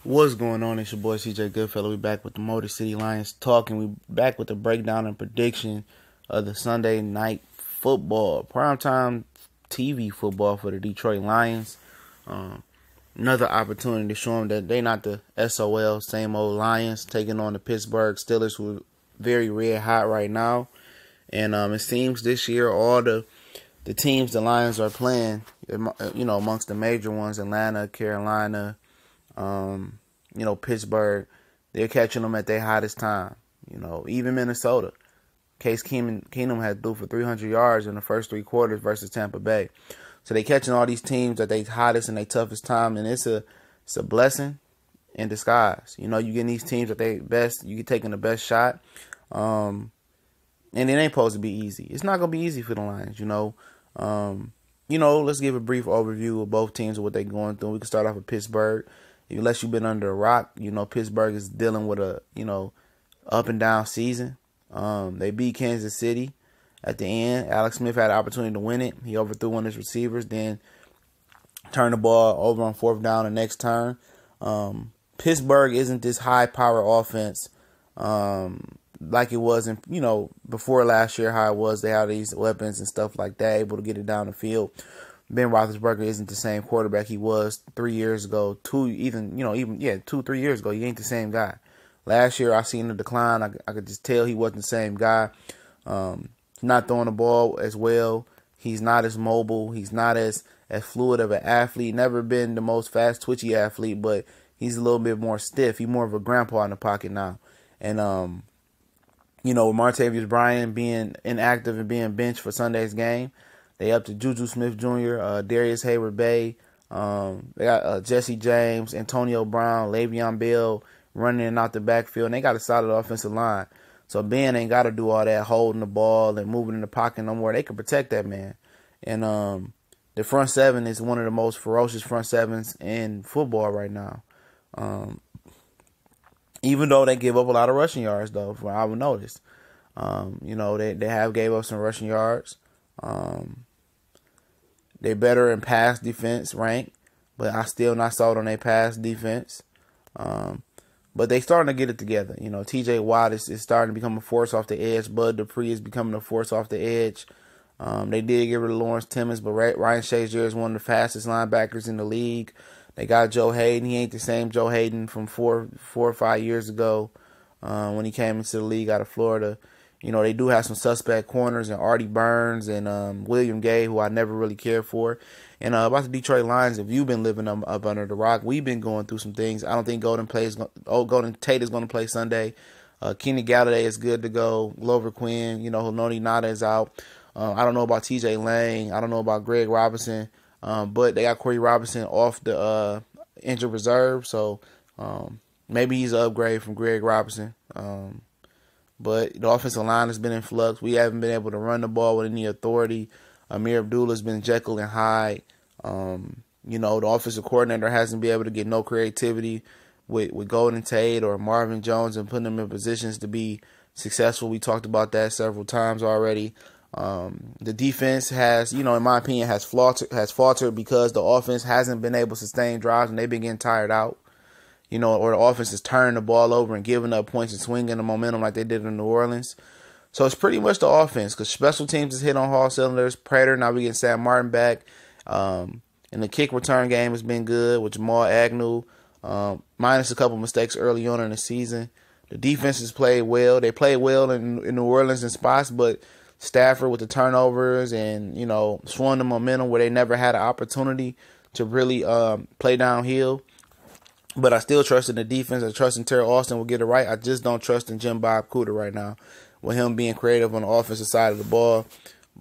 What's going on? It's your boy CJ Goodfellow. We back with the Motor City Lions talking. We back with the breakdown and prediction of the Sunday night football, primetime TV football for the Detroit Lions. Another opportunity to show them that they're not the SOL, same old Lions, taking on the Pittsburgh Steelers, who are very red hot right now. And it seems this year all the teams the Lions are playing, amongst the major ones, Atlanta, Carolina, Pittsburgh, they're catching them at their hottest time. Even Minnesota. Case Keenum had threw for 300 yards in the first three quarters versus Tampa Bay. So they catching all these teams at their hottest and their toughest time, and it's a blessing in disguise. You getting these teams at their best, you taking the best shot, and it ain't supposed to be easy. It's not gonna be easy for the Lions. Let's give a brief overview of both teams and what they're going through. We can start off with Pittsburgh. Unless you've been under a rock, Pittsburgh is dealing with a, up and down season. They beat Kansas City at the end. Alex Smith had an opportunity to win it. He overthrew one of his receivers, then turned the ball over on fourth down the next turn. Pittsburgh isn't this high-power offense like it was before last year, how it was. They had these weapons and stuff like that, able to get it down the field. Ben Roethlisberger isn't the same quarterback he was 3 years ago. 3 years ago. He ain't the same guy. Last year, I seen the decline. I could just tell he wasn't the same guy. Not throwing the ball as well. He's not as mobile. He's not as fluid of an athlete. Never been the most fast, twitchy athlete, but he's a little bit more stiff. He's more of a grandpa in the pocket now. And, with Martavius Bryant being inactive and being benched for Sunday's game, they up to Juju Smith-Jr., Darius Hayward-Bay. They got Jesse James, Antonio Brown, Le'Veon Bell running in and out the backfield. And they got a solid offensive line. So Ben ain't got to do all that holding the ball and moving in the pocket no more. They can protect that man. And the front seven is one of the most ferocious front sevens in football right now. Even though they give up a lot of rushing yards, though, from what I would notice. They have gave up some rushing yards. They're better in pass defense rank, but I still not sold on their pass defense. But they starting to get it together. TJ Watt is starting to become a force off the edge. Bud Dupree is becoming a force off the edge. They did get rid of Lawrence Timmons, but Ryan Shazier is one of the fastest linebackers in the league. They got Joe Hayden. He ain't the same Joe Hayden from four or 5 years ago when he came into the league out of Florida. They do have some suspect corners and Artie Burns and William Gay, who I never really cared for. And about the Detroit Lions, if you've been living up under the rock, we've been going through some things. I don't think Golden Tate is going to play Sunday. Kenny Galladay is good to go. Glover Quinn, Hononi Nada is out. I don't know about TJ Lang. I don't know about Greg Robinson. But they got Corey Robinson off the injured reserve, so maybe he's an upgrade from Greg Robinson. But the offensive line has been in flux. We haven't been able to run the ball with any authority. Amir Abdullah's been Jekyll and Hyde. The offensive coordinator hasn't been able to get no creativity with Golden Tate or Marvin Jones and putting them in positions to be successful. We talked about that several times already. The defense has, in my opinion, has faltered because the offense hasn't been able to sustain drives and they've been getting tired out. Or the offense is turning the ball over and giving up points and swinging the momentum like they did in New Orleans. So it's pretty much the offense because special teams is hit on all cylinders. Prater, now we getting Sam Martin back. And the kick return game has been good with Jamal Agnew, minus a couple mistakes early on in the season. The defense has played well. They played well in New Orleans in spots, but Stafford with the turnovers and, swung the momentum where they never had an opportunity to really play downhill. But I still trust in the defense. I trust in Terry Austin will get it right. I just don't trust in Jim Bob Cooter right now with him being creative on the offensive side of the ball.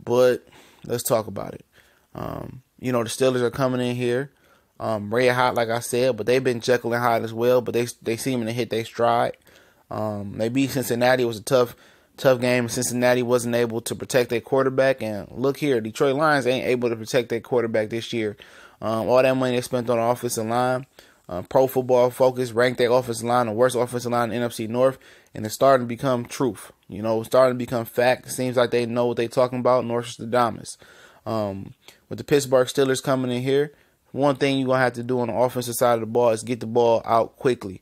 But let's talk about it. The Steelers are coming in here red hot, like I said, but they've been Jekyll and Hyde as well. But they seeming to hit their stride. They beat Cincinnati. It was a tough game. Cincinnati wasn't able to protect their quarterback. And look here, Detroit Lions ain't able to protect their quarterback this year. All that money they spent on the offensive line. Pro Football Focus ranked their offensive line the worst offensive line in NFC North, and it's starting to become truth. It's starting to become fact. It seems like they know what they're talking about. Northstradamus. With the Pittsburgh Steelers coming in here, one thing you're going to have to do on the offensive side of the ball is get the ball out quickly.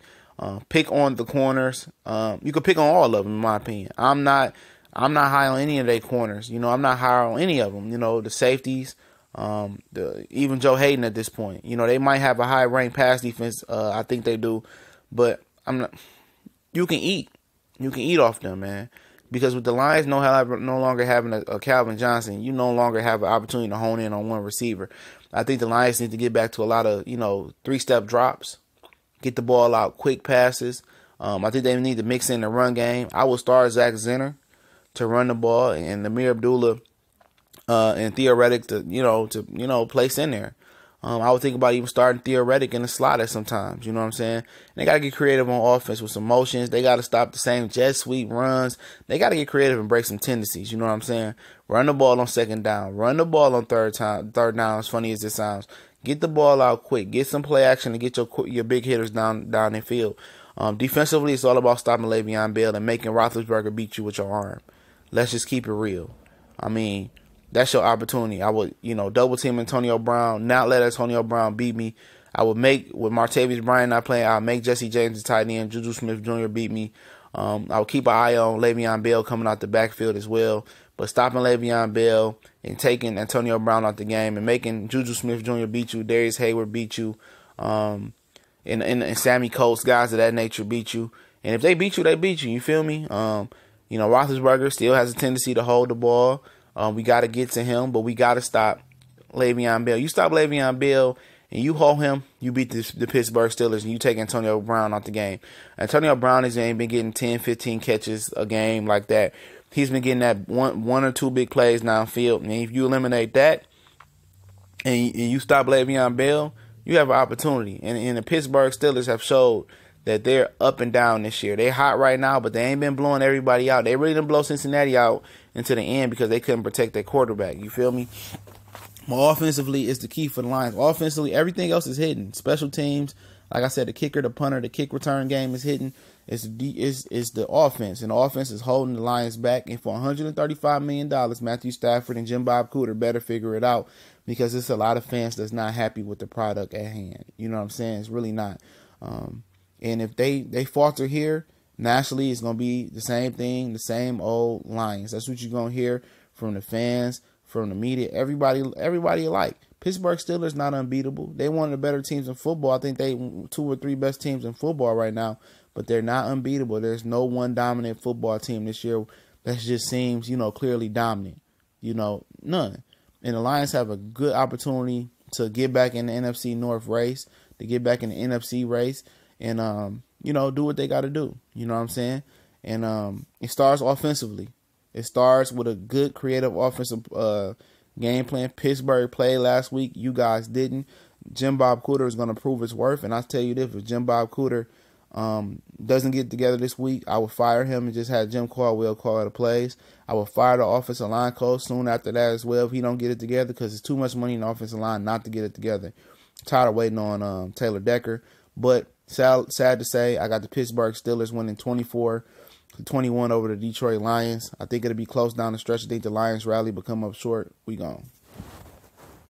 Pick on the corners. You can pick on all of them, in my opinion. I'm not high on any of their corners. I'm not high on any of them. The safeties, even Joe Hayden at this point. They might have a high ranked pass defense. I think they do, but I'm not. You can eat off them, man. Because with the Lions no longer having a Calvin Johnson, you no longer have an opportunity to hone in on one receiver. I think the Lions need to get back to a lot of 3-step drops, get the ball out, quick passes. I think they need to mix in the run game. I will start Zach Zenner to run the ball, and Amir Abdullah and Theoretic to place in there. I would think about even starting Theoretic in the slot at sometimes. You know what I'm saying? And they got to get creative on offense with some motions. They got to stop the same jet sweep runs. They got to get creative and break some tendencies. You know what I'm saying? Run the ball on second down. Run the ball on third down, as funny as it sounds. Get the ball out quick. Get some play action and get your big hitters down the field. Defensively, it's all about stopping Le'Veon Bell and making Roethlisberger beat you with your arm. Let's just keep it real. I mean, that's your opportunity. I would, double team Antonio Brown, not let Antonio Brown beat me. I would make, with Martavis Bryant not playing, I'll make Jesse James the tight end, Juju Smith Jr. beat me. I would keep an eye on Le'Veon Bell coming out the backfield as well. But stopping Le'Veon Bell and taking Antonio Brown out the game and making Juju Smith Jr. beat you, Darius Hayward beat you, and Sammy Coates, guys of that nature beat you. And if they beat you, they beat you. You feel me? Roethlisberger still has a tendency to hold the ball. We got to get to him, but we got to stop Le'Veon Bell. You stop Le'Veon Bell and you hold him, you beat the Pittsburgh Steelers, and you take Antonio Brown out the game. Antonio Brown ain't been getting 10, 15 catches a game like that. He's been getting that one or two big plays downfield. And if you eliminate that and you stop Le'Veon Bell, you have an opportunity. And the Pittsburgh Steelers have showed that they're up and down this year. They're hot right now, but they ain't been blowing everybody out. They really didn't blow Cincinnati out into the end because they couldn't protect their quarterback. You feel me? Well, offensively is the key for the Lions. Offensively, everything else is hidden. Special teams, like I said, the kicker, the punter, the kick return game is hidden. It's the offense, and the offense is holding the Lions back. And for $135 million, Matthew Stafford and Jim Bob Cooter better figure it out, because it's a lot of fans that's not happy with the product at hand. You know what I'm saying? It's really not. And if they falter here, nationally, it's going to be the same thing, the same old Lions. That's what you're going to hear from the fans, from the media, everybody alike. Pittsburgh Steelers not unbeatable. They one of the better teams in football. I think they 2 or 3 best teams in football right now, but they're not unbeatable. There's no one dominant football team this year that just seems, clearly dominant. None. And the Lions have a good opportunity to get back in the NFC North race, to get back in the NFC race, and do what they got to do. You know what I'm saying? And it starts offensively. It starts with a good creative offensive game plan. Pittsburgh played last week. You guys didn't. Jim Bob Cooter is going to prove his worth. And I'll tell you this, if Jim Bob Cooter doesn't get together this week, I will fire him and just have Jim Caldwell call the plays. I will fire the offensive line coach soon after that as well if he don't get it together, because it's too much money in the offensive line not to get it together. I'm tired of waiting on Taylor Decker. But sad to say, I got the Pittsburgh Steelers winning 24-21 over the Detroit Lions. I think it'll be close down the stretch. I think the Lions rally but come up short. We gone.